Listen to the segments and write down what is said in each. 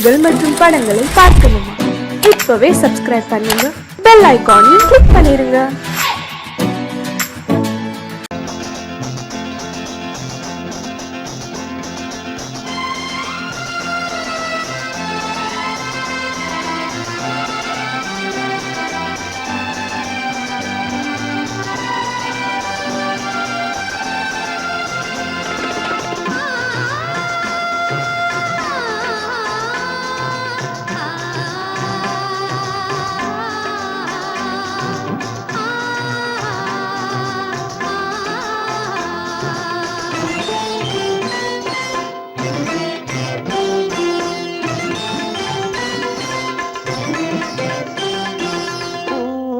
நிகழ்ச்சிகள் மற்றும் படங்களை பார்க்கணுமா? இப்பவே சப்ஸ்கிரைப் பண்ணுங்க, பெல் ஐகானையும் கிளிக் பண்ணிருங்க.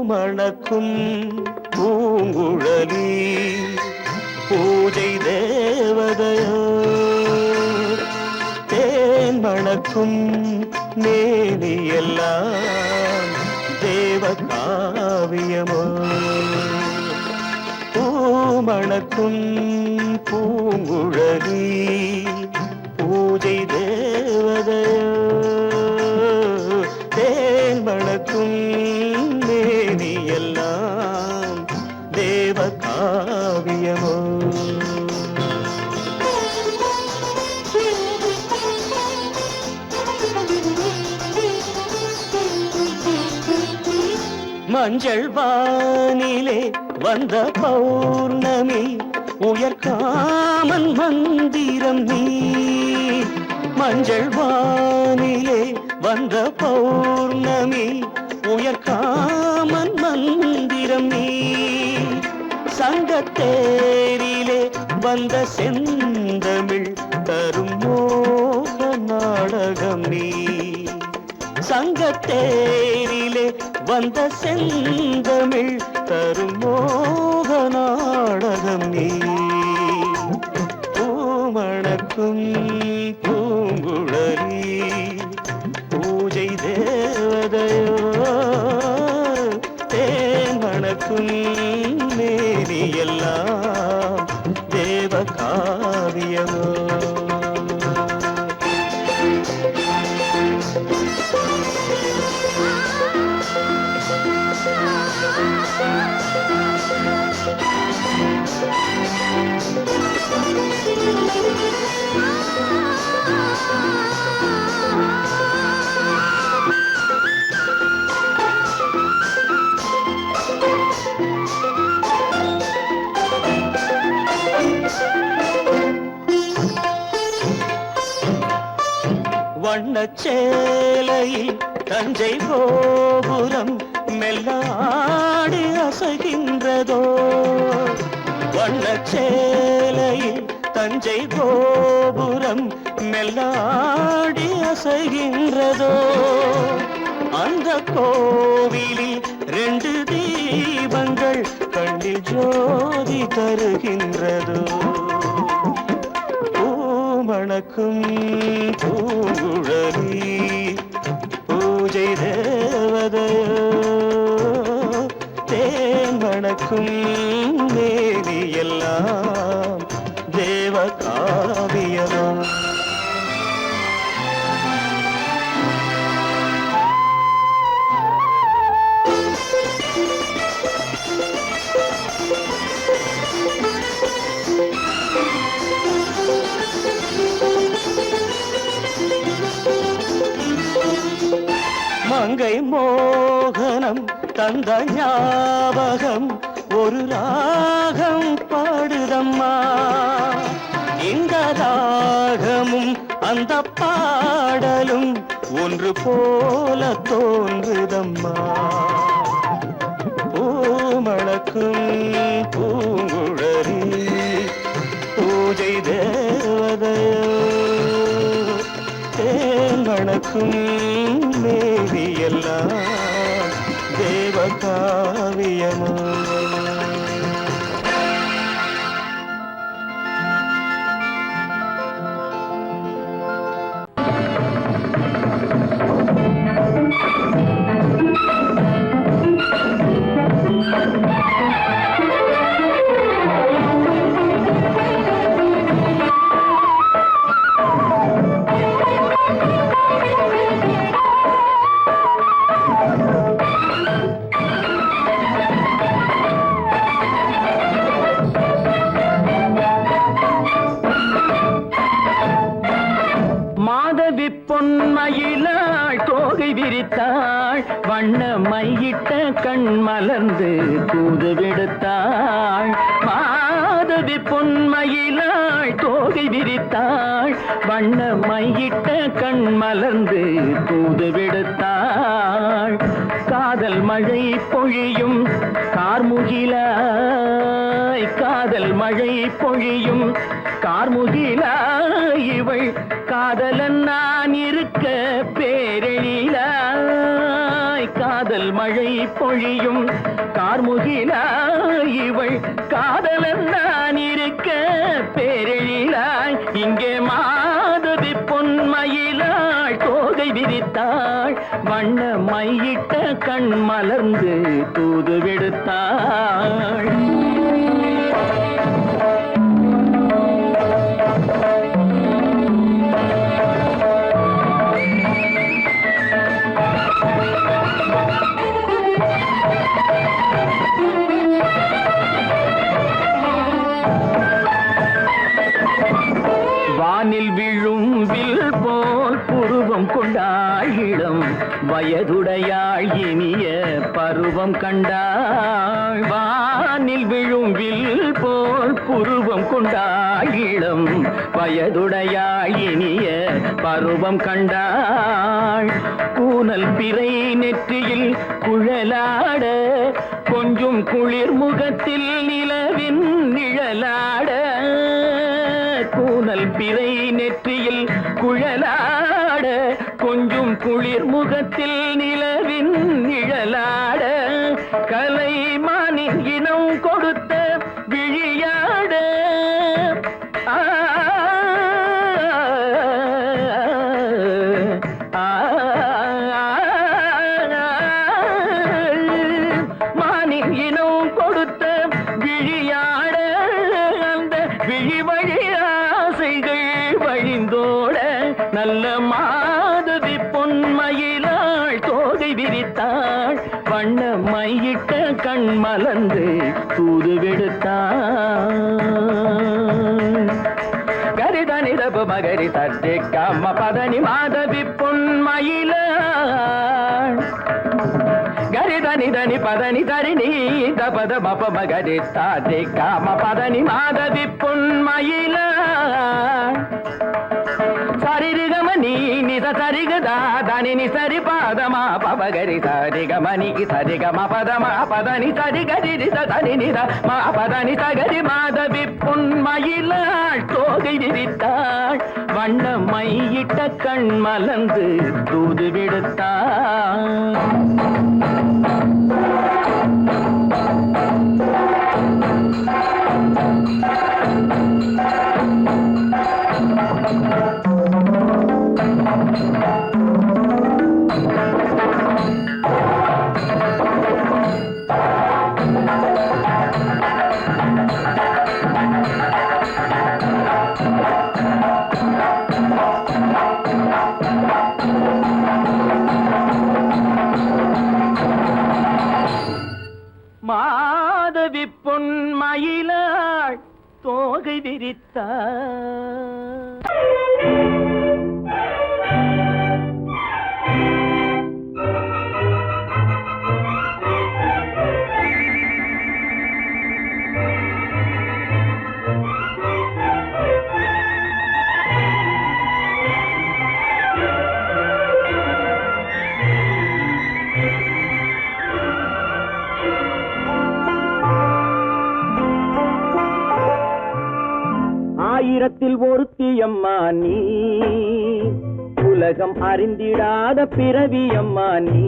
மணக்கும் பூங்குழலி பூஜை தேவதையோ, தேன் மணக்கும் மேனியெல்லாம் தேவ காவியமோ. பூமணக்கும் பூங்குழலி பூஜை தேவதையோ, தேன் மணக்கும் எல்லாம் தேவ காவியமோ. மஞ்சள் வானிலே வந்த பௌர்ணமி உயர்காமன் மந்திரம் நீ. மஞ்சள் வானிலே வந்த பௌர்ணமி உயர்காமன் மந்திரம் நீ. சங்கத்தேரிலே வந்த செந்தமிழ் தரும் மோக நாடகம் நீ. சங்கத்தேரிலே வந்த செந்தமிழ் தரும் மோக நாடகம் நீ. பூமணக்கும் பூங்குழலி பூஜை தேவதையோ, தேன் மணக்கும் மேனி எல்லாம் தேவ காவியமோ. வண்ணச்சேலையில் தஞ்சை கோபுரம் மெல்லாடி அசைகின்றதோ. வண்ணச்சேலையில் தஞ்சை கோபுரம் மெல்லாடி அசைகின்றதோ. அந்த கோவிலில் 2 தீபங்கள் கண்ணில் ஜோதி தருகின்றதோ. மணக்கும் பூங்குழலி பூஜை தேவதையோ, தேன் மணக்கும் மேனி எல்லாம் தேவ காவியமோ. மங்கை மோகனம் தந்த ஞாபகம் ஒரு ராகம் பாடுதம்மா. இந்த ராகமும் அந்த பாடலும் ஒன்று போல தோன்றுதம்மா. பூமணக்கும் பூங்குழலி பூஜை தேவதையோ, தேன் மணக்கும் மேனி எல்லாம் தேவ காவியமோ. மாதவி பொன்மயிலாள் தோகை விரித்தாள் வண்ண மையிட்ட கண் மலர்ந்து தூது விடுத்தாள் மாதவி பொன்மயிலாள் தோகை விரித்தாள் வண்ண மையிட்ட கண் மலர்ந்து தூது விடுத்தாள் காதல் மழை பொழியும் கார்முகிலாய் காதல் மழை பொழியும் கார்முகிலாய் இவள் காதலன் நான் இருக்க பேரெழிலாய் காதல் மழை பொழியும் கார்முகிலாய் இவள் காதலன் நான் இருக்க பேரெழிலாய் இங்கே மாதவி பொன்மயிலாள் தோகை விரித்தாள் வண்ண மையிட்ட கண் மலர்ந்து தூது விடுத்தாள் வானில் விழும் வில் போல் புருவம் கொண்டாள் இளம் வயதுடையாள் இனிய பருவம் கண்டாள் வானில் விழும் வில் போல் புருவம் கொண்டாள் இளம் வயதுடையாள் இனிய பருவம் கண்டாள் கூனல் பிறை நெற்றியில் குழலாட கொஞ்சம் குளிர் முகத்தில் நிலவின் நிழலாட கூனல் பிறை நெற்றியில் குழலாட கொஞ்சம் குளிர் முகத்தில் நிலவின் நிழலாட கலைமானின் இனம் கொடுத்த விழியாட மானின் இனம் கொடுத்த விழியாட அந்த விழி வழி ஆசைகள் வழிந்தோட நல்ல மாதவி பொன்மயிலாள் தோகை விரித்தாள் வண்ண மையிட்ட கண் மலர்ந்து தூது விடுத்தாள் கரிதனி தபு மகரி தட்டி கம்ம பதனி மாதவி பொன்மயிலாள் கரிதனி தனி பதனி தரிணி தபத மப மகரி தாட்டி காம பதனி மாதவி பொன்மயிலாள் சரிகமணி நித சரிகதா தனி நி சரி பாதமா பவகரி சரிகமணி சரிகம பதமா பதனி சரிகரி தனி நித மா பதனி சகரி மாதவி பொன்மயிலாள் தோகை விரித்தாள் வண்ண மையிட்ட கண் மலர்ந்து தூது விடுத்தாள் மாதவி பொன்மயிலாள் தோகை விரித்தாள் ஆயிரத்தில் ஒருத்தியம்மா நீ உலகம் அறிந்திடாத பிறவியம்மா நீ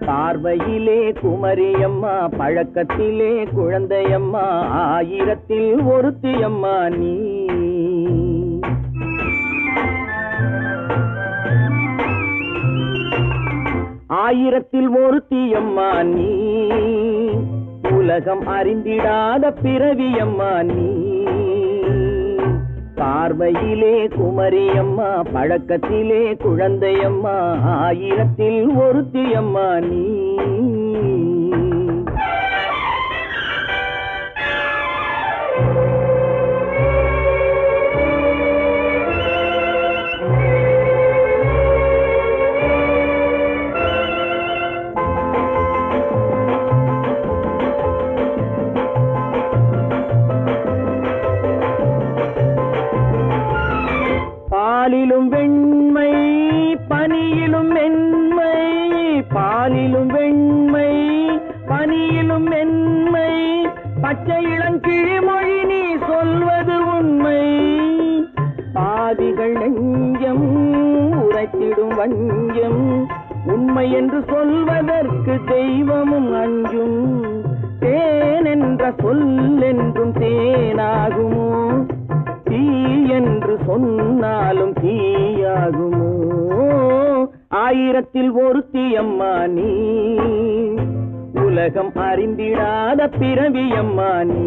பார்வையிலே குமரியம்மா பழக்கத்திலே குழந்தையம்மா ஆயிரத்தில் ஒருத்தியம்மா நீ ஆயிரத்தில் ஒருத்தியம்மா நீ உலகம் அறிந்திடாத பிறவியம்மா நீ பார்வையிலே குமரியம்மா பழக்கத்திலே குழந்தையம்மா ஆயிரத்தில் ஒருத்தியம்மா நீ பாலிலும் வெண்மை பனியிலும் மென்மை, பாலிலும் வெண்மை பனியிலும் மென்மை, பச்சை இளங்கிழிமொழி நீ சொல்வது உண்மை. பாதிகள் நெஞ்சம் உரைத்திடும் வஞ்சம், உண்மை என்று சொல்வதற்கு தெய்வமும் அஞ்சும். தேன் என்ற சொல் என்றும் தேனாகுமோ, தீ என்று சொன்னாலும் தீயாகுமோ. ஆயிரத்தில் ஒருத்தி அம்மா நீ, உலகம் அறிந்திடாத பிறவியம்மா நீ.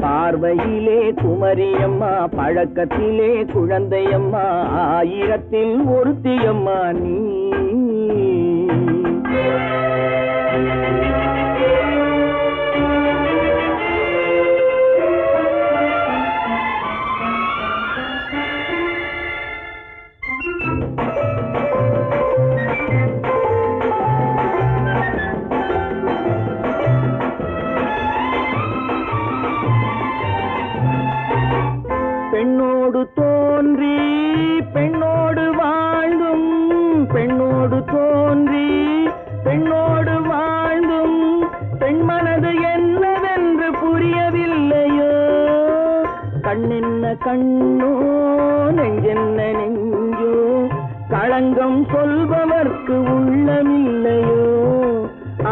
பார்வையிலே குமரியம்மா, பழக்கத்திலே குழந்தையம்மா, ஆயிரத்தில் ஒருத்தியம்மா நீ. பெண்ணோடு தோன்றி பெண்ணோடு வாழ்ந்தும், பெண்ணோடு தோன்றி பெண்ணோடு வாழ்ந்தும், பெண் மனது என்னவென்று புரியவில்லையோ. கண்ணென்ன கண்ணோ நெஞ்சென்ன நெஞ்சோ, களங்கம் சொல்பவர்க்கு உள்ளமில்லையோ.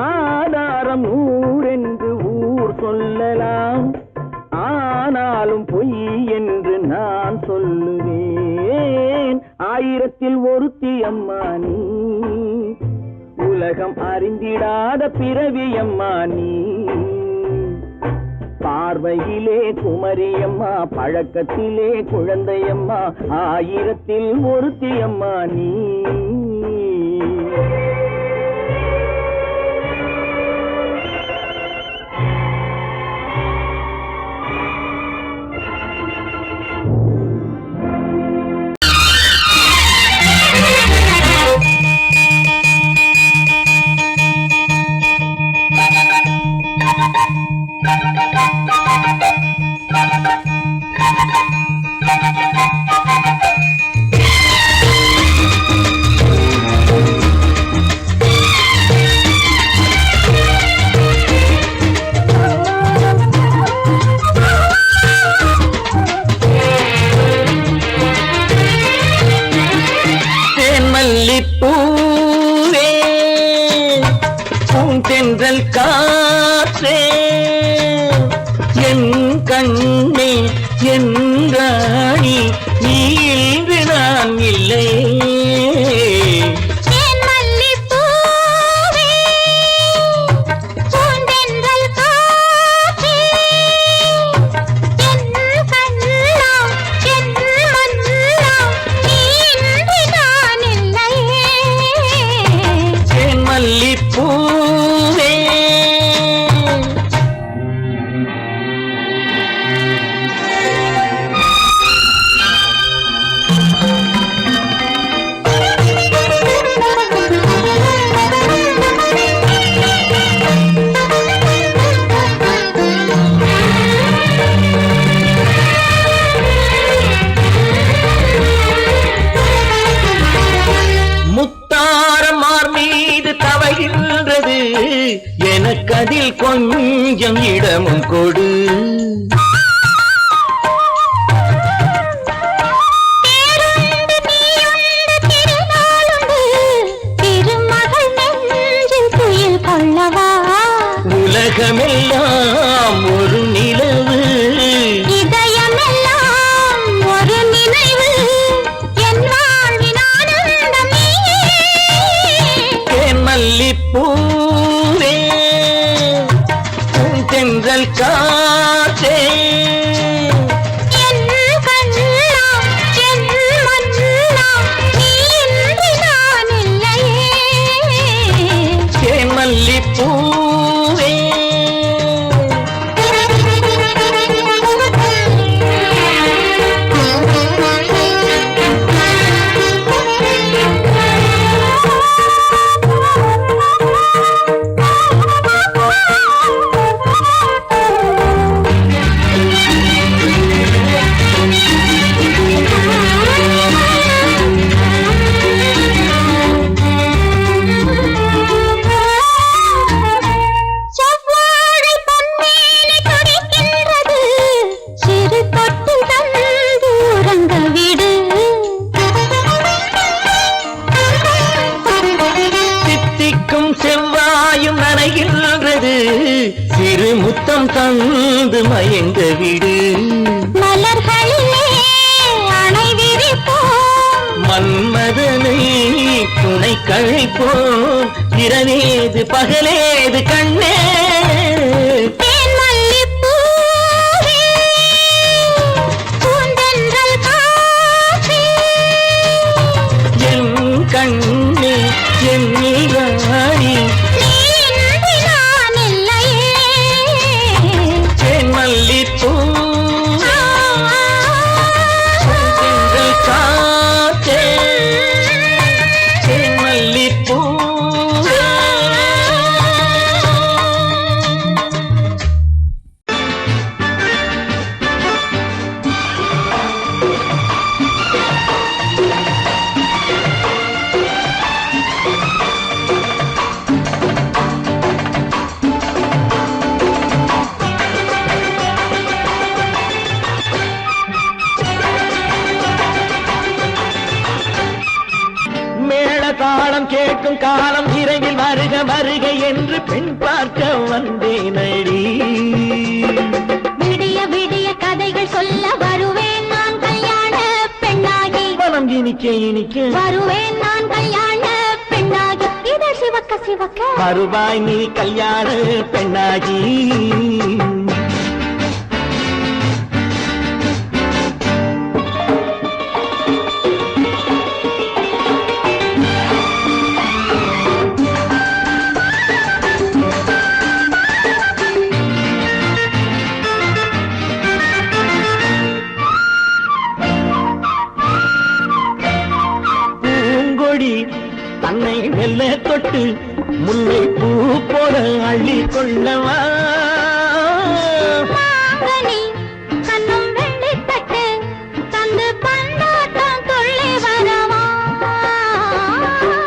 ஆதாரம் ஊரென்று ஊர் சொல்லலாம், ஆனாலும் பொய் என்று நான் சொல்லுவேன். ஆயிரத்தில் ஒருத்தி அம்மா நீ, உலகம் அறிந்திடாத பிறவியம்மா நீ. பார்வையிலே குமரியம்மா, பழக்கத்திலே குழந்தையம்மா, ஆயிரத்தில் ஒருத்தி அம்மா நீ. பூவே பூந்தென்றல் காற்றே, என் கண்ணே என் ராணி, நீ இன்று நான் இல்லை. எனக்கதில் கொஞ்சம் இடமும் கொடு. உலகமெல்லாம் ஒரு நிலவு, இதயமெல்லாம் ஒரு நினைவு, என் வாழ்வின் ஆனந்தம் நீயே. என் மல்லிப்பூவே தென்றல் காற்றே, அழைப்போம் இரவேது பகலேது கண்ணே என் கண்ணே என் நீராடி தேன் மல்லிப்பூ காற்றே தேன் மல்லிப்பூ தாளம் கேட்கும் காலம் விரைவில் வருக வருக என்று பெண் பார்க்க வந்தேனடி விடிய விடிய கதைகள் சொல்ல வருவேன் நான் கல்யாண பெண்ணாகி மனம் இனிக்க இனிக்க வருவேன் நான் கல்யாண பெண்ணாகி இதழ் சிவக்க சிவக்க வருவாய் நீ கல்யாண பெண்ணாகி தன்னை வெல்ல தொட்டு முல்லை பூ போல அள்ளி கொள்ளவா கண்ணும் வெள்ளி தட்டு தந்து பந்தாட்டம் தொள்ளி வரவா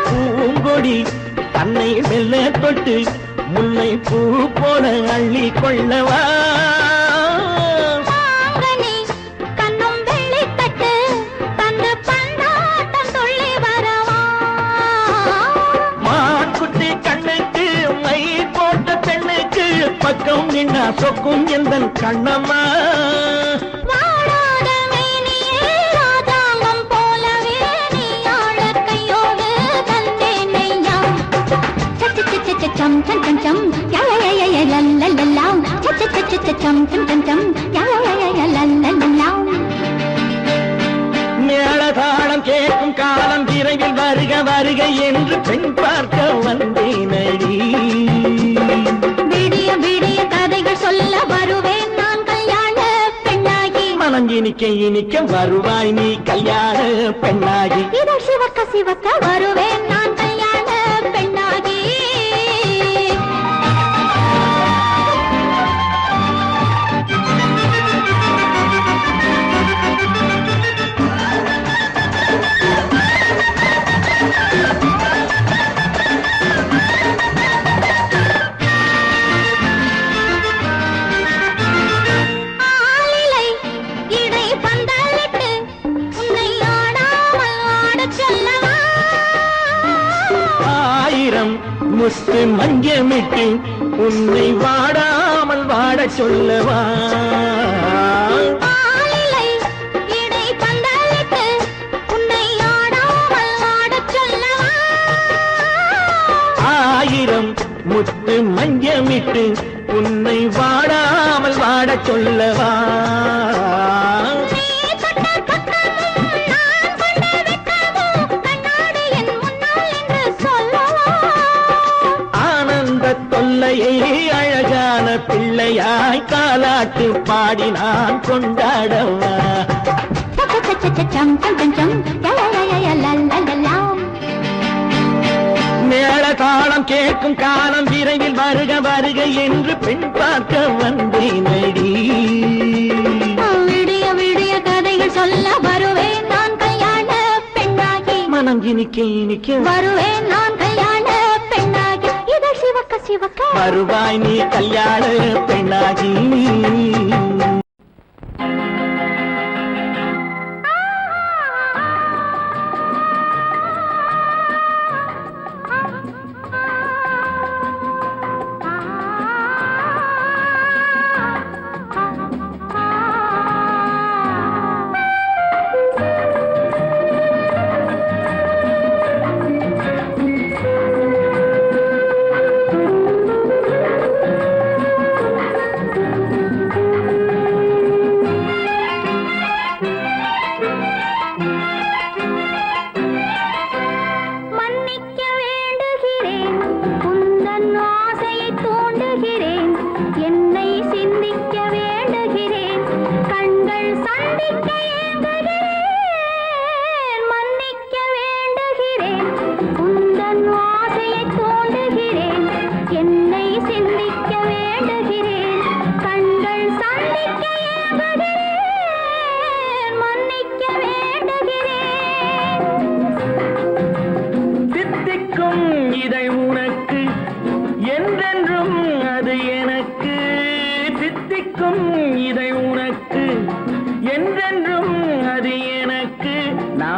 பூங்கொடி தன்னை வெல்ல தொட்டு முல்லை பூ போல அள்ளி கொள்ளவா பக்கம் நின்னா சொக்கும் எந்தன் கண்ணம்மா வாழாத மேனியே ராதாங்கம் போலவே நீ ஆழ கையோடு தந்தேன் நெய்யா சச்ச சச்ச சம் சம் சம் சம் யா யா யா யா லல்லல்லா சச்ச சச்ச சம் சம் சம் சம் யா யா யா யா லல்லல்லா மேளதாளம் கேட்கும் காலம் விரைவில் வருக வருக என்று பெண் பார்க்க வந்தேனடி விடிய விடிய கதைகள் சொல்ல வருவேன் நான் கல்யாண பெண்ணாகி மனம் இனிக்க இனிக்க வருவாய் நீ கல்யாண பெண்ணாகி இதழ் சிவக்க சிவக்க வருவேன் நான் கல்யாண பெண்ணாகி முத்து மஞ்சமிட்டு உன்னை வாடாமல் வாட சொல்லவா ஆயிரம் முத்து மஞ்சமிட்டு உன்னை வாடாமல் வாட சொல்லவா அழகான பிள்ளையாய் காலாட்டு பாடி நான் கொண்டாடவா மேள தாளம் கேட்கும் காலம் விரைவில் வருக வருக என்று பெண் பார்க்க வந்தேனடி விடிய விடிய கதைகள் சொல்ல வருவேன் நான் கல்யாண பெண்ணாகி மனம் இனிக்க இனிக்க வருவேன் நான் கல்யாண பெண்ணாகி இதழ் சிவக்க சிவக்க வருவாய் நீ கல்யாண பெண்ணாகி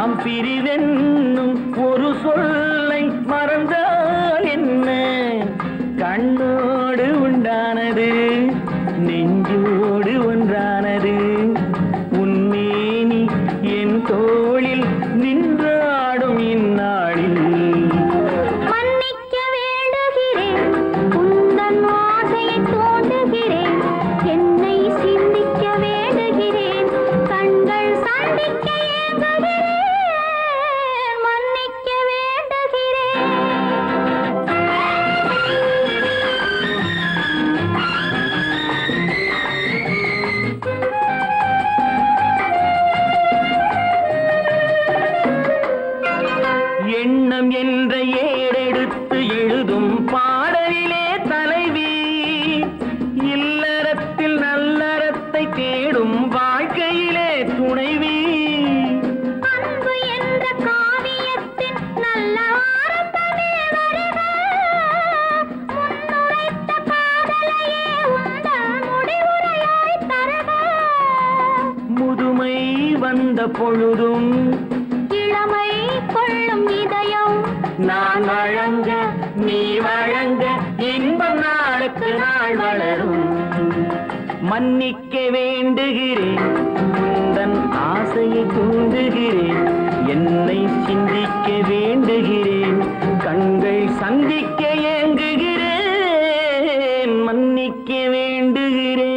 நாம் பிரிவென்னும் ஒரு சொல்லை மறந்தால் என்ன? கண்ணோடு உண்டானது நெஞ்சோடு ஒன்றானது. உன்மேனி என் தோளில் நின்றாடும் இந்நாளில் மன்னிக்க வேண்டுகிறேன், உந்தன் ஆசையை தூண்டுகிறேன், என்னை சிந்திக்க வேண்டுகிறேன், கண்கள் சந்திக்க ஏங்குகிறேன், மன்னிக்க வேண்டுகிறேன். எண்ணம் என்ற ஏடெடுத்து எழுதும் பாடலிலே தலைவி, இல்லறத்தில் நல்லறத்தை தேடும் வாழ்க்கையிலே துணைவி. அன்பு என்ற காவியத்தின் நல்ல ஆரம்பமே வருக, முன்னுரைத்த காதலையே உந்தன் முடிவுரையாய் தருக. முதுமை வந்த பொழுதும் இளமை கொள்ளும் இதயம் நான் வழங்க நீ வழங்க இன்பம் நாளுக்கு நாள் வளரும். மன்னிக்க வேண்டுகிறேன், உந்தன் ஆசையை தூண்டுகிறேன், என்னை சிந்திக்க வேண்டுகிறேன், கண்கள் சந்திக்க ஏங்குகிறேன், மன்னிக்க வேண்டுகிறேன்.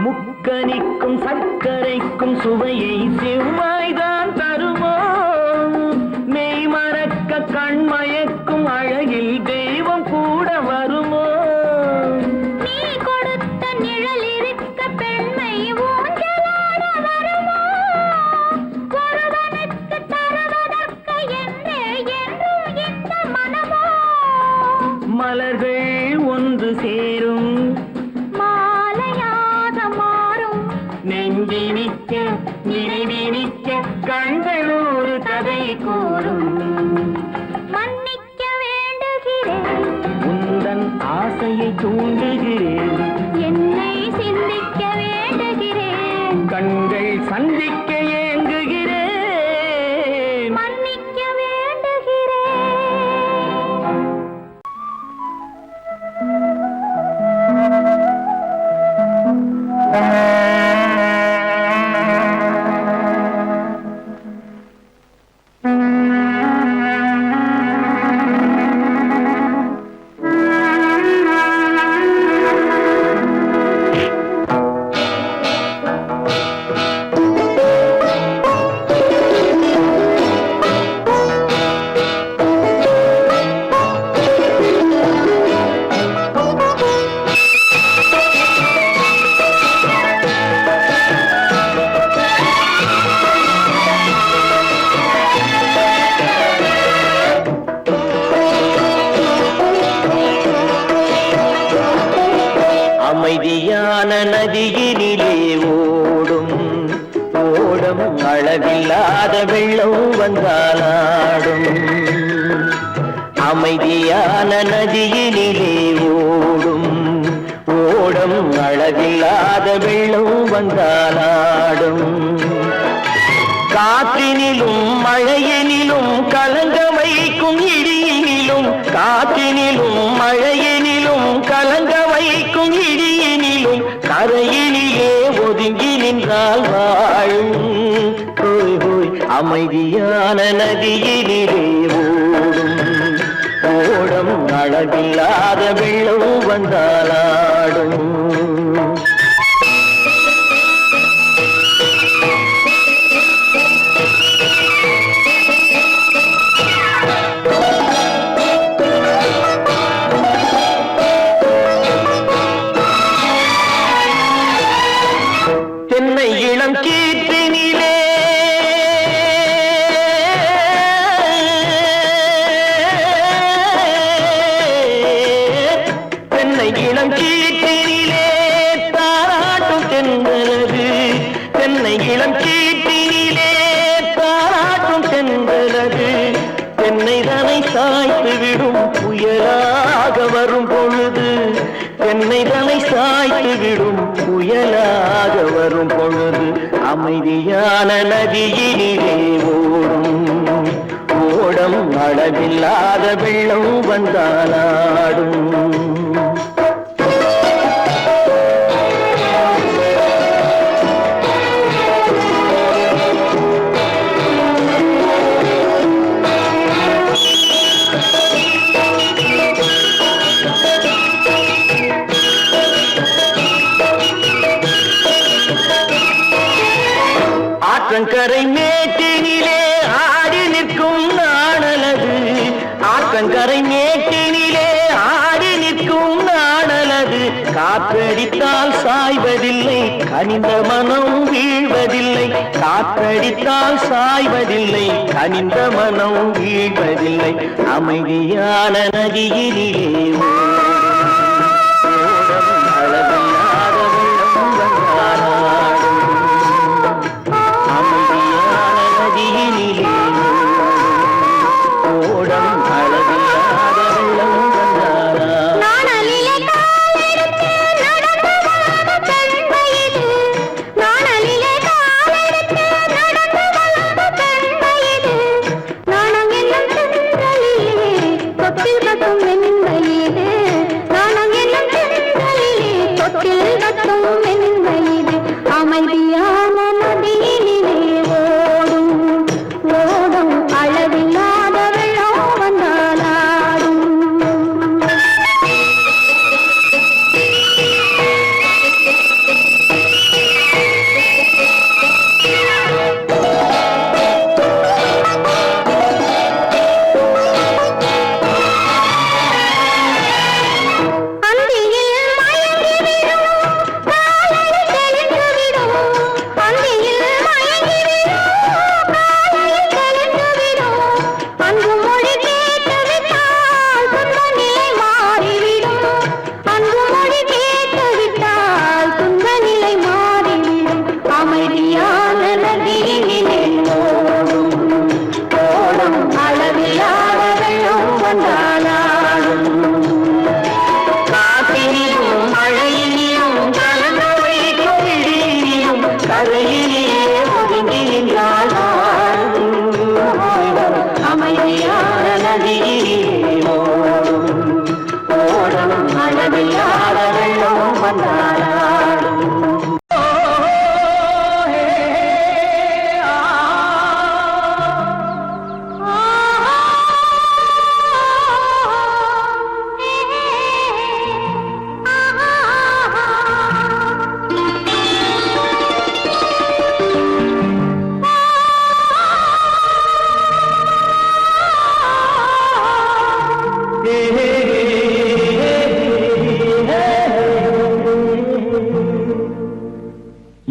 முக்கனிக்கும் சர்க்கரைக்கும் சுவையை செவ்வாய்தான் தருமோ? மெய் மறக்க கண்மயக்கும் அழகில் தெய்வம் கூட வருமோ? நீ கொடுத்த நிழல் இருக்க பெண்மை ஊஞ்சலாட வருமோ? ஒருவனுக்கு தருவதற்கு என்றே என்றும் இந்த மனமோ? மலர்கள் ஒன்று சேரும் மாலையாக மாறும் நெஞ்சினிக்க நினைவினிக்க கண்கள் ஒரு கதை கூறும். மன்னிக்க வேண்டுகிறேன், உந்தன் ஆசையை தூண்டுகிறேன், என்னை சிந்திக்க வேண்டுகிறேன், கண்கள் சந்திக்க ஏங்குகிறேன், மன்னிக்க வேண்டுகிறேன். அமைதியான நதியினிலே ஓடும் ஓடும் அளவில்லாத வெள்ளம் வந்தாலாடும். அமைதியான நதியினிலே ஓடும் ஓடும் அளவில்லாத வெள்ளம் வந்தாலாடும். காற்றினிலும் மழையினிலும் கலங்க வைக்கும் இடியினிலும், காற்றினிலும் மழையினிலும் கலங்க வைக்கும் இடியினிலும், கரையினிலே ஒதுங்கி நின்றால் வாழும். ஹோய் ஹோய் அமைதியான நதியினிலே ஓடும் ஓடும் அளவில்லாத வெள்ளம் வந்தாலாடும். தென்னை இளம் கீற்றினிலே தென்னை இளம் கீற்றினிலே தென்னைதனை சாய்த்து விடும் புயலாக வரும் பொழுது தென்னைதனை சாய்த்து விடும் புயலாக வரும் பொழுது அமைதியான நதியினிலே ஓடும் ஓடம் அளவில்லாத வெள்ளம் வந்தாலாடும். ஆற்றங்கரை மேட்டினிலே ஆடி நிற்கும் நாணலது ஆற்றங்கரை மேட்டினிலே ஆடி நிற்கும் நாணலது காற்றடித்தால் சாய்வதில்லை கனிந்த மனம் வீழ்வதில்லை காற்றடித்தால் சாய்வதில்லை கனிந்த மனம் வீழ்வதில்லை அமைதியான நதியிலே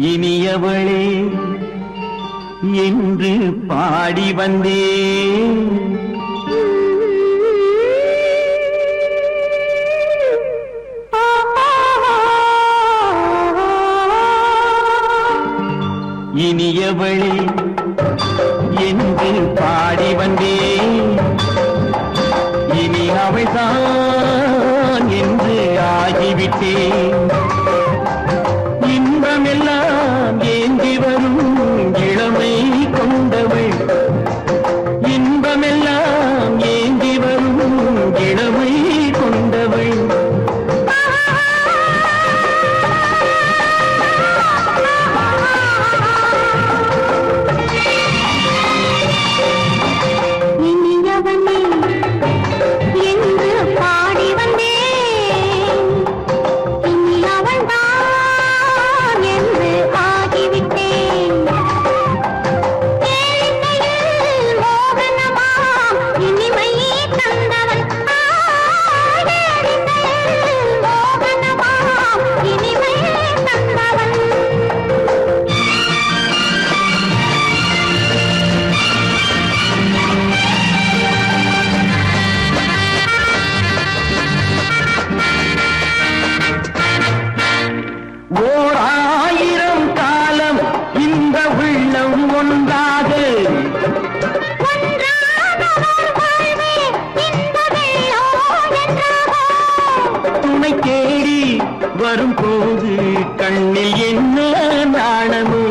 இனியவளே என்று பாடி வந்தேன் இனியவளே என்று பாடி வந்தேன் இனி அவள்தான் என்று ஆகிவிட்டேன் இன்பமெல்லாம் ஏந்தி வரும் இளமை கொண்டவள் இன்பமெல்லாம் ஏந்தி வரும் இளமை கொண்டவள் என்று பாடி வந்தேன் வரும்போது கண்ணில் என்ன நாணமோ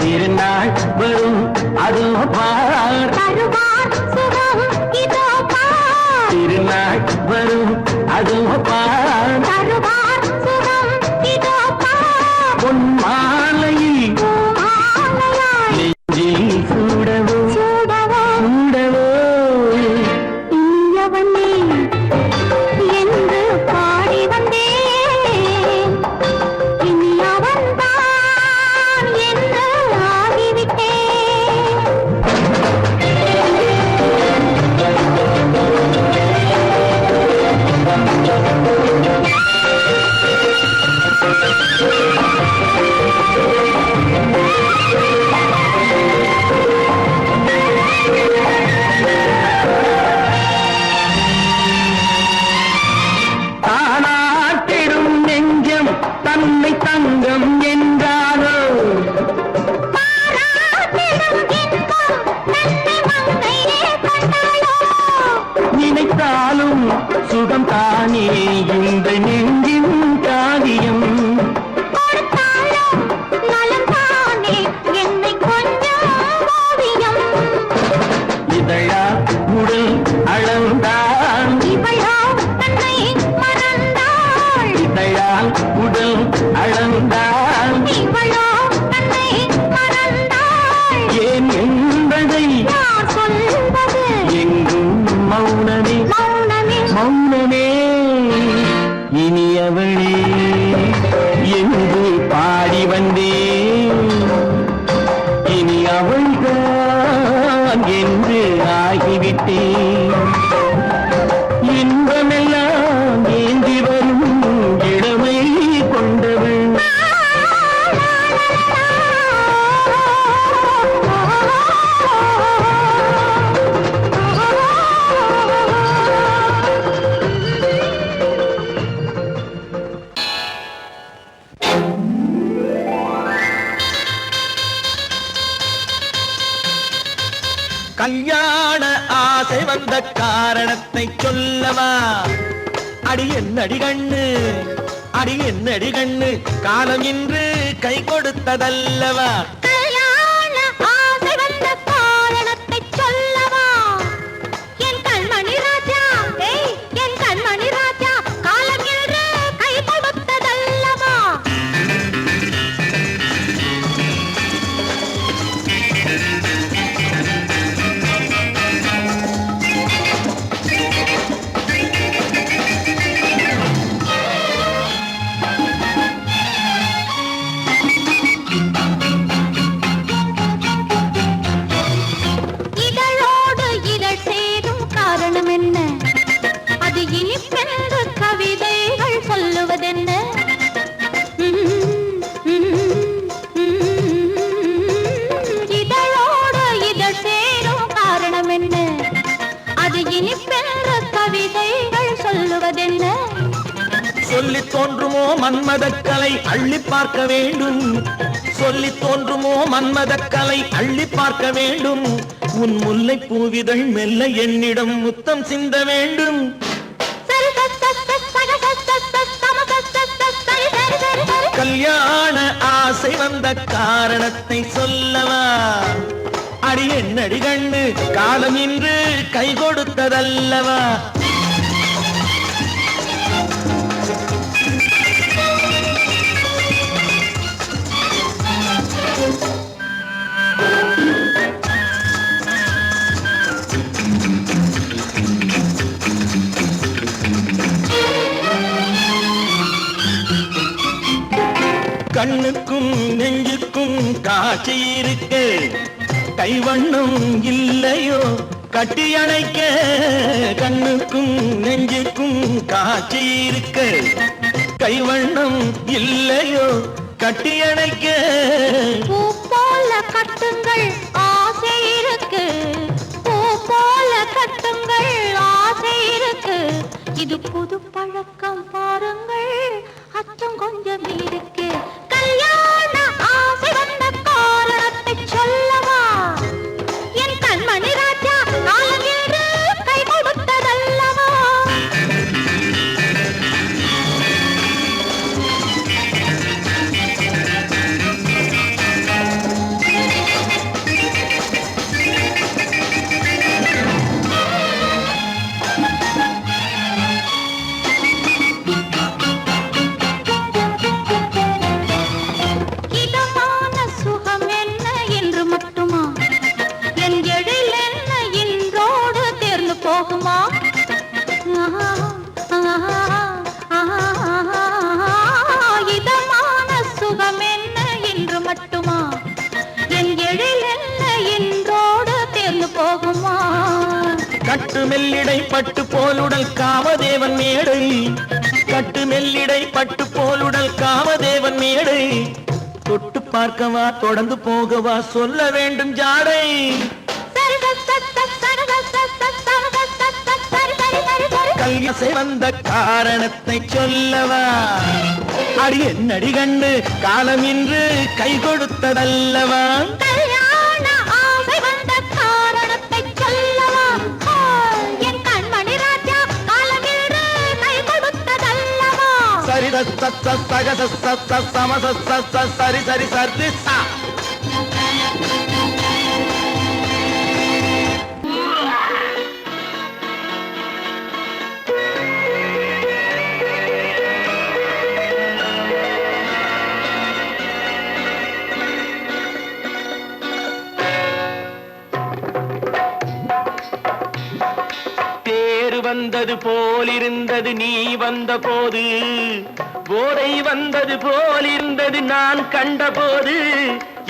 திருநாள் வரும் அதோ பார் திருநாள் வரும் அதோ பார் பொன் மாலையில் நெஞ்சில் சூடவோ சூடவோ என்று பாடி வந்தேன் இனி அவன்தான் என்று ஆகிவிட்டேன் தானாட்டிடும் நெஞ்சம் தன்னை தங்கம் என்றாரோ நினைத்தாலும் சுகம் தானே இந்த நெஞ்சின் காரியம் இதழா உடல் அளந்தான் இதழால் உடல் அளந்தான் ஏன் என்பதை எங்கும் மௌனமே மௌனமே இனியவளே என்று பாடி வந்தேன் இனி அவள்தான் என்று ஆகிவிட்டேன் இன்பமெல்லாம் ஏந்தி வரும் இளமை கொண்டவள் கல்யாண ஆசை வந்த காரணத்தை சொல்லவா அடி என்னடி கண்ணு அடி என்னடி கண்ணு காலம் இன்று கை கொடுத்ததல்லவா சொல்லி தோன்றுமோ மன்மதக்கலை அள்ளி பார்க்க வேண்டும் சொல்லி தோன்றுமோ மன்மதக்கலை அள்ளி பார்க்க வேண்டும் உன் முல்லை பூவிதழ் மெல்ல என்னிடம் முத்தம் சிந்த வேண்டும் கல்யாண ஆசை வந்த காரணத்தை சொல்லவா அடி என்னடி கண்ணு காலம் இன்று கை கொடுத்ததல்லவா கண்ணுக்கும் நெஞ்சுக்கும் காட்சி இருக்கு கைவண்ணம் இல்லையோ கட்டி அணைக்க கண்ணுக்கும் நெஞ்சுக்கும் காட்சி இருக்கு கைவண்ணம் இல்லையோ கட்டி அணைக்க பூ போல கட்டுங்கள் ஆசை இருக்கு பூ போல கட்டுங்கள் ஆசை இருக்கு இது புது பழக்கம் பாருங்கள் அச்சம் கொஞ்சம் இருக்கு கல்யாண ஆசை வந்த காரணத்தை சொல்லவா என் கண்மணி ராஜா மெல்லிடை பட்டு போலுடல் காமதேவன் மேடை கட்டு மெல்லிடை பட்டு போலுடல் காமதேவன் மேடை தொட்டு பார்க்கவா தொடர்ந்து போகவா சொல்ல வேண்டும் ஜாடை கல்யாசை வந்த காரணத்தை சொல்லவா அடி என்னடி கண்டு காலம் இன்று கை கொடுத்ததல்லவா சரி சரி சரி சரி வந்தது போலிருந்தது நீ வந்த போது போதை வந்தது போலிருந்தது நான் கண்டபோது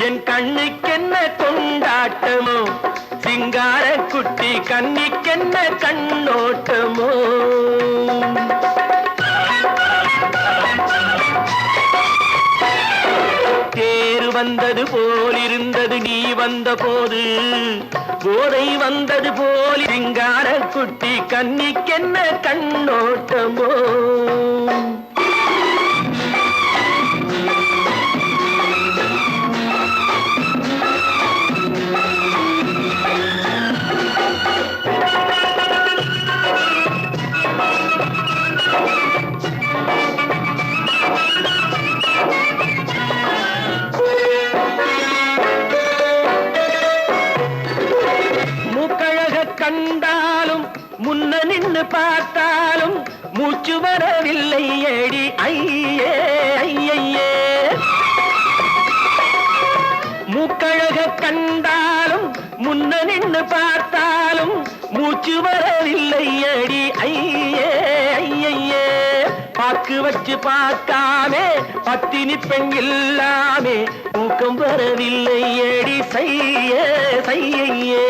என் கண்ணுக்கென்ன கொண்டாட்டமோ சிங்கார குட்டி கண்ணிக்கென்ன கண்ணோட்டமோ தேர் வந்தது போலிருந்தது நீ வந்த போது போதை வந்தது போல் சிங்கார குட்டி கண்ணிக்கென்ன கண்ணோட்டமோ கண்டாலும் முன்ன நின்று பார்த்தாலும் மூச்சு வரவில்லை ஏடி ஐயே ஐயே மூக்கழக கண்டாலும் முன்ன நின்று பார்த்தாலும் மூச்சு வரவில்லை ஏடி ஐயே ஐயே பாக்கு வச்சு பார்க்காமே பத்தினி பெண் இல்லாமே தூக்கம் வரவில்லை ஏடி செய்யே செய்யே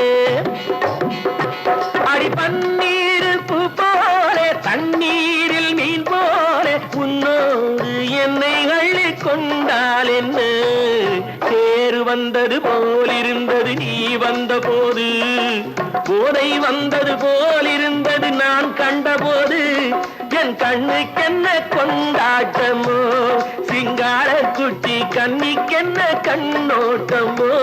அடி பன்னீர் பூ போல தண்ணீரில் மீன் போல உன்னோடு என்னை அள்ளி கொண்டால் என்ன தேர் வந்தது போலிருந்தது நீ வந்த போது போதை வந்தது போலிருந்தது நான் கண்டபோது என் கண்ணுக்கென்ன கொண்டாட்டமோ சிங்கார குட்டி கண்ணிக்கென்ன கண்ணோட்டமோ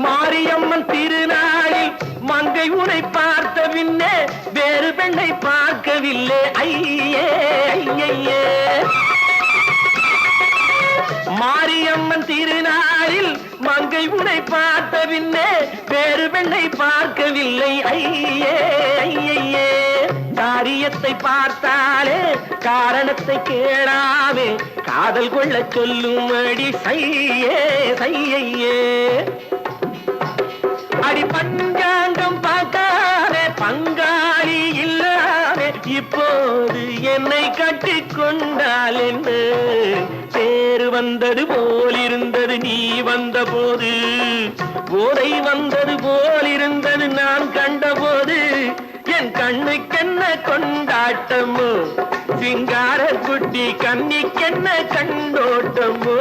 மாரியம்மன் திருநாளில் மங்கை உனை பார்த்த பின்னே வேறு பெண்ணை பார்க்கவில்லை ஐயே ஐயே மாரியம்மன் திருநாளில் மங்கை உனை பார்த்த பின்னே வேறு பெண்ணை பார்க்கவில்லை ஐயே ஐயே காரியத்தை பார்த்தாலே காரணத்தை கேளாமே காதல் கொள்ள சொல்லும் அடி செய்யே செய்யே அடி பஞ்சாங்கம் பார்க்காத பங்காளி இல்லாமே இப்போது என்னை கட்டி கொண்டால் என்ன தேர் வந்தது போலிருந்தது நீ வந்த போது போதை வந்தது போலிருந்தது நான் கண்டபோது என் கண்ணுக்கென்ன கொண்டாட்டமோ சிங்கார குட்டி கண்ணிக்கென்ன கண்ணோட்டமோ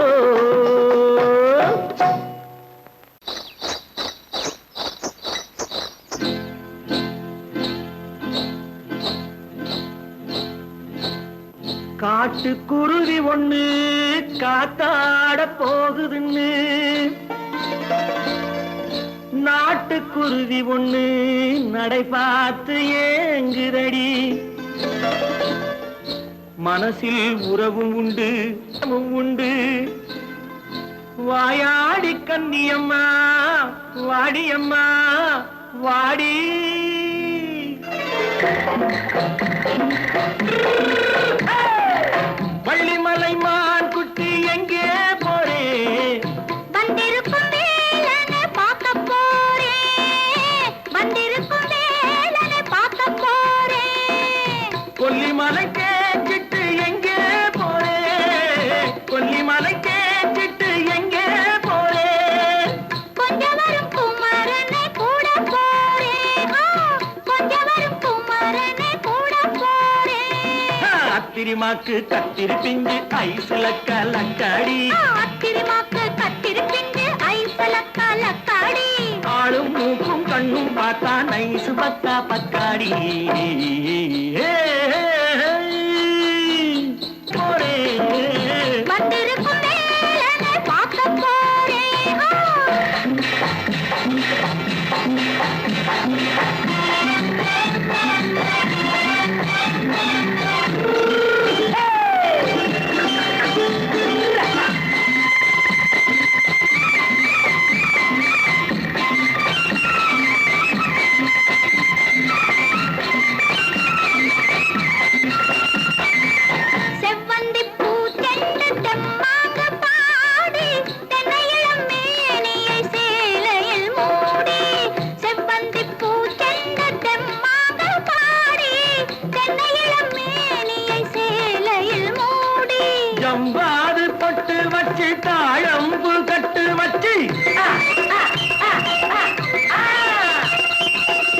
காட்டுக்குருவி ஒண்ணு காத்தாட போகுதுன்னு நாட்டுக்குருவி ஒண்ணு நடை பார்த்து ஏங்குதடி மனசில் உறவும் உண்டு உண்டு வாயாடி கண்ணியம்மா வாடியம்மா வாடி வள்ளிமலை மான் குட்டி எங்கே போறே வந்திருக்கும் வேலனை ஆத்திரிமாக்கு கத்திரி பிஞ்சு ஐசுல கலக்காடி ஆத்திரிமாக்கு கத்திரி பிஞ்சு ஐசுல கலக்காடி ஆளும் மூக்கும் கண்ணும் பார்த்தா நைசு பக்கா பக்காடி வந்திருக்கும் வேலனை பார்க்க போறேன் ஜம்பாது பொட்டு வச்சு தாழம்பு கட்டு வச்சு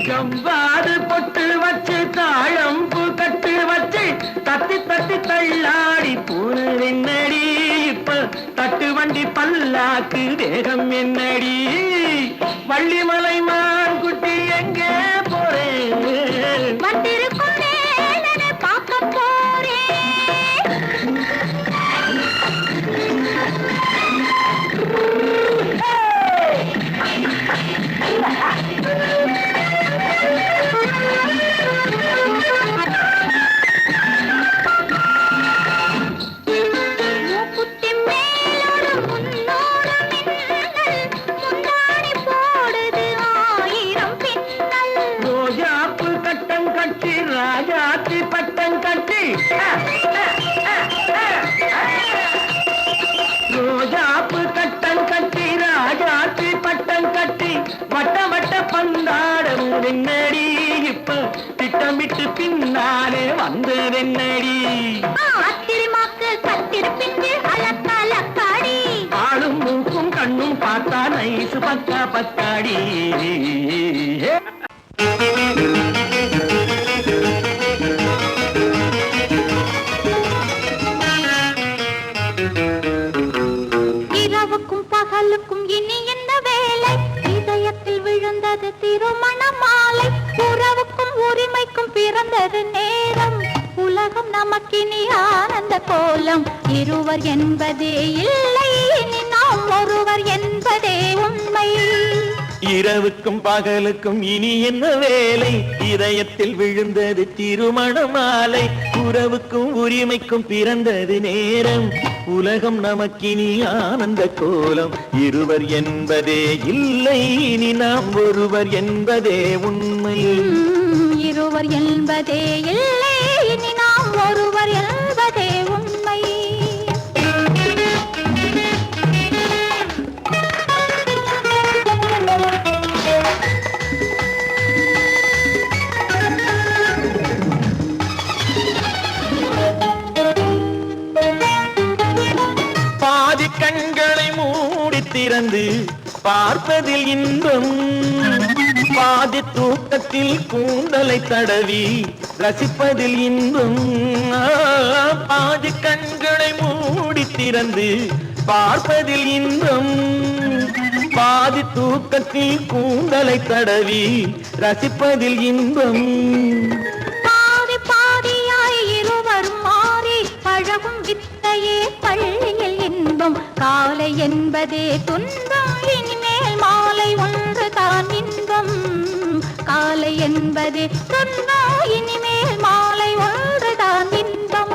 ஜம்பாது பொட்டு வச்சு தாழம்பு கட்டு வச்சு தத்தி தத்தி தள்ளாடி பூனு என்னடி இப்ப தட்டு வண்டி பல்லாக்கு வேகம் என்னடி வள்ளிமலை மான் குட்டி எங்கே போறேன் வந்திருக்கும் வேலனை பார்க்க போறேன் மூக்குத்தி மேலோடு முன்னோடு மின்னல் முந்தாடி போடுது ஆயிரம் பின்னல் ரோஜாப்பு கட்டம் கட்டி ராஜாத்தி பட்டம் கட்டி ரோஜாப்பு கட்டம் கட்டி ராஜாத்தி பட்டம் கட்டி வட்ட வட்ட பந்தாடம் என்னடி இப்ப திட்டமிட்டு பின்னாலே வந்ததென்னடி ஆத்திரிமாக்கு கத்திரி பிஞ்சு அலக்காடி ஆளும் மூக்கும் கண்ணும் பார்த்தா நைசு பக்கா பக்காடி இரவுக்கும் பகலுக்கும் இனி என்ன வேலை இதயத்தில் விழுந்தது திருமண மாலை உறவுக்கும் உரிமைக்கும் பிறந்தது நேரம் உலகம் நமக்கினி ஆனந்த கோலம் இருவர் என்பதே இல்லை இனி நாம் ஒருவர் என்பதே உண்மை இரவுக்கும் பகலுக்கும் இனி என்ன வேலை இதயத்தில் விழுந்தது திருமண மாலை உறவுக்கும் உரிமைக்கும் பிறந்தது நேரம் உலகம் நமக்கினி ஆனந்த கோலம் இருவர் என்பதே இல்லை இனி நாம் ஒருவர் என்பதே உண்மை இருவர் என்பதே இல்லை இனி நாம் ஒருவர் என்பதே உண்மை பாதி கண்களை மூடி திறந்து பார்ப்பதில் இன்பம் பாதி தூக்கத்தில் கூந்தலை தடவி ரசிப்பதில் இன்பம் பாதி கண்களை மூடி திறந்து பார்ப்பதில் இன்பம் பாதி தூக்கத்தில் கூந்தலை தடவி ரசிப்பதில் இன்பம் பாதி பாதியாய் இருவரும் மாறி பழகும் வித்தையே பள்ளியில் இன்பம் காலை என்பதே துன்பம் இனிமேல் மாலை ஒன்று தான் இன்பம் காலை என்பதே துன்பம் இனிமேல் மாலை ஒன்று தான் இன்பம்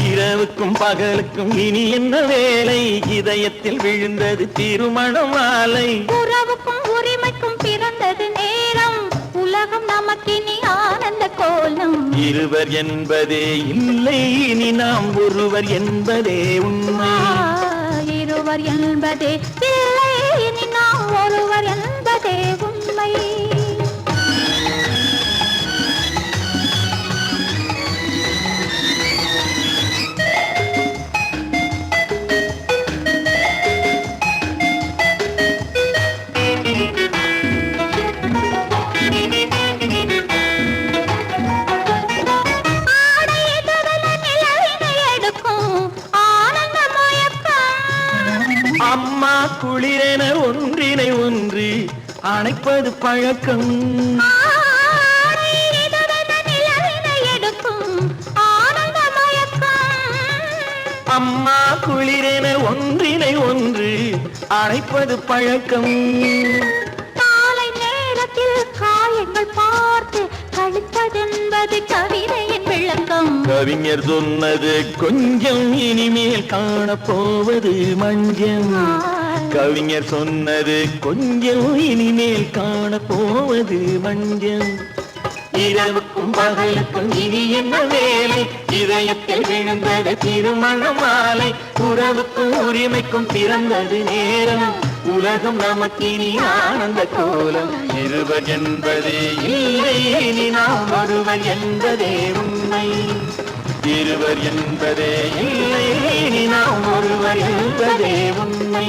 இரவுக்கும் பகலுக்கும் இனி என்ன வேலை இதயத்தில் விழுந்தது திருமண மாலை உறவுக்கும் உரிமைக்கும் பிறந்தது நேரம் உலகம் நமக்கினி ஆனந்த கோலம் இருவர் என்பதே இல்லை இனி நாம் ஒருவர் என்பதே உண்மை இருவர் என்பதே இல்லை இனி நாம் ஒருவர் என்பதே உண்மை ஆடை எதவலை குளிரென ஒன்றினை ஒன்று அணைப்பது பழக்கம். அம்மா குளிரென ஒன்றினை ஒன்று அணைப்பது பழக்கம். காலை நேரத்தில் காயங்கள் பார்த்து கழிப்பதென்பது கவிதையின் விளக்கம். கவிஞர் சொன்னது கொஞ்சம், இனிமேல் காணப்போவது மஞ்சள். கவிஞர் சொன்னது கொஞ்சம், இனிமேல் காணப்போவது மஞ்சள். இரவுக்கும் பகலுக்கும் இனி என்ன வேலை, இதயத்தில் விழுந்தது திருமண மாலை. உறவுக்கும் உரிமைக்கும் பிறந்தது நேரம், உலகம் நமக்கினி ஆனந்த கோலம். இருவர் என்பதே இல்லை, இனி நாம் ஒருவர் என்பதே உண்மை. இருவர் என்பதே இல்லை, இனி நாம் ஒருவர் என்பதே உண்மை.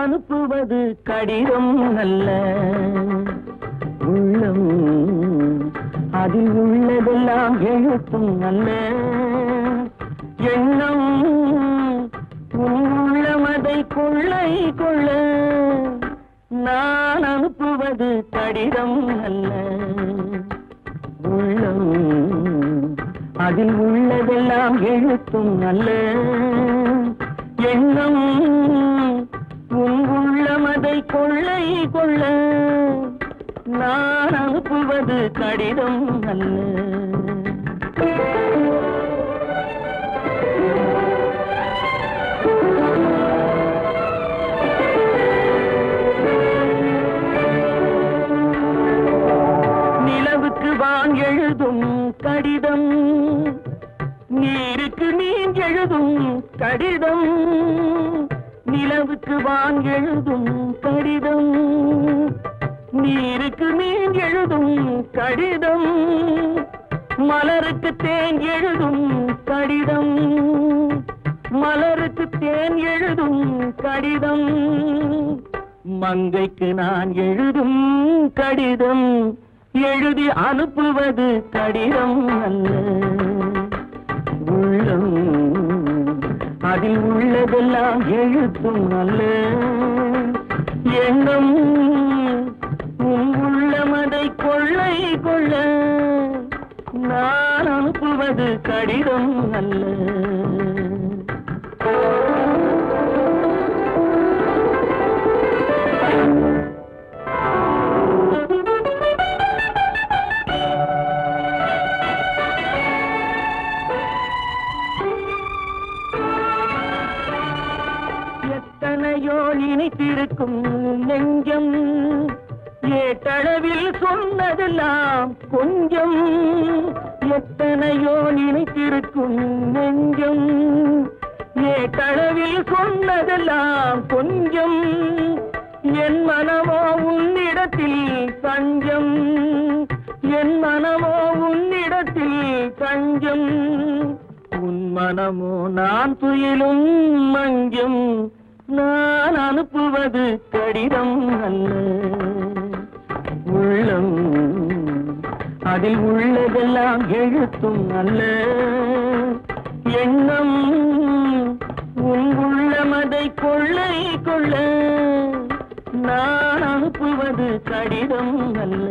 அனுப்புவது கடிதம் அல்ல, உள்ளம் அதில் உள்ளதெல்லாம் எழுத்தும் அல்ல. எண்ணம் உள்ளமதை கொள்ளை கொள்ள. நான் அனுப்புவது கடிதம் அல்ல, உள்ளம் அதில் உள்ளதெல்லாம் எழுத்தும் அல்ல. எண்ணம் உள்ளமதை கொள்ளை கொள்ள. நான் அனுப்புவது கடிதம் அல்ல. நிலவுக்கு வான் எழுதும் கடிதம், நீருக்கு மீன் எழுதும் கடிதம். நிலவுக்கு வான் எழுதும் கடிதம், நீருக்கு மீன் எழுதும் கடிதம். மலருக்கு தேன் எழுதும் கடிதம், மலருக்கு தேன் எழுதும் கடிதம். மங்கைக்கு நான் எழுதும் கடிதம், எழுதி அனுப்புவது கடிதம் அல்ல. உள்ளம் அதில் உள்ளதெல்லாம் எழுத்தும் அல்ல. எண்ணம் உள்ளமதை கொள்ளை கொள்ள. நான் அனுப்புவது கடிதம் அல்ல. எத்தனையோ நினைத்திருக்கும் நெஞ்சம், ஏட்டளவில் சொன்னதெல்லாம் கொஞ்சம். எத்தனையோ நினைத்திருக்கும் நெஞ்சம், ஏட்டளவில் சொன்னதெல்லாம் கொஞ்சம். என் மனமோ உன்னிடத்தில் தஞ்சம், என் மனமோ உன்னிடத்தில் தஞ்சம். உன் மனமோ நான் துயிலும் மஞ்சம். நான் அனுப்புவது கடிதம் அல்ல, உள்ளம் அதில் உள்ளதெல்லாம் எழுத்தும் அல்ல. எண்ணம் உன் உள்ளமதை கொள்ளை கொள்ள. நான் அனுப்புவது கடிதம் அல்ல.